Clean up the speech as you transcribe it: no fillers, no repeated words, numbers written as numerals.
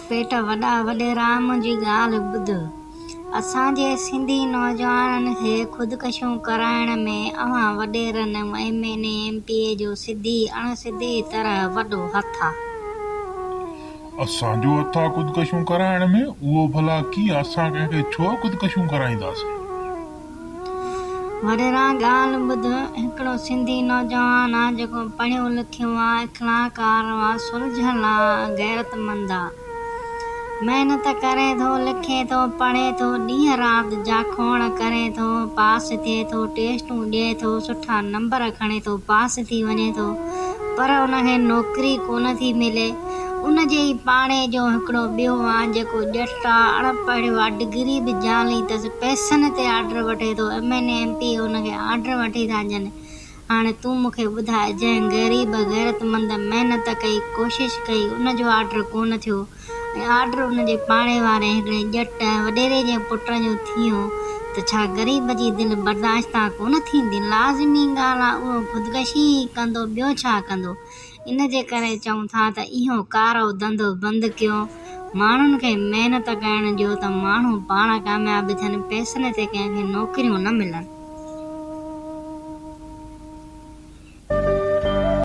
पेट वॾा वॾेरा मुंहिंजी ॻाल्हि ॿुध। असांजे सिंधी नौजवाननि खे ख़ुदकशियूं कराइण में अव्हां वॾेरनि MNA MP जो सिधी अणसिधी तरह वॾो हथु आहे। असांजो हथु आहे ख़ुदकशियूं कराइण में? उहो भला कीअं? असां कंहिंखे छो ख़ुदकशियूं कराईंदासीं? वॾेरा ॻाल्हि ॿुध। हिकिड़ो सिंधी नौजवान आहे जेको पढ़ियो लिखियो आहे, इख़्लाक़दार आहे, सुलझियल आहे, गैरतमंद आहे। महिनत करे थो, लिखे थो, पढ़े थो, ॾींहं राति जाखोण करे थो, पास थिए थो, टेस्टूं ॾिए थो, सुठा नंबर खणे थो, पास थी वञे थो, पर उनखे नौकिरी कोन थी मिले। उनजे ई पाड़े जो हिकिड़ो ॿियो आहे जेको ॼट आहे, अणपढ़ियो आहे, डिग्री बि जाली अथसि, पैसनि ते आर्डर वठे थो। MNA MP उनखे आर्डर वठी था ॾियनि। हाणे तूं मूंखे ॿुधाए, जंहिं ग़रीब गैरतमंद महिनत कई, कोशिशि कई, उनजो आर्डर कोन थियो ऐं आर्डर उनजे पाड़े वारे हिकिड़े ॼट वॾेरे जे पुट जो थियो, त छा ग़रीब जी दिलि बर्दाश्त कोन थींदी? लाज़मी ॻाल्हि आहे, उहो ख़ुदकशी कंदो, ॿियो छा कंदो? इन जे करे चऊं था त इहो कारो धंधो बंदि कयो। माण्हुनि खे महिनत करणु ॾियो त माण्हू पाण कामयाबु थियनि, पैसनि ते कंहिंखे नौकिरियूं न मिलनि।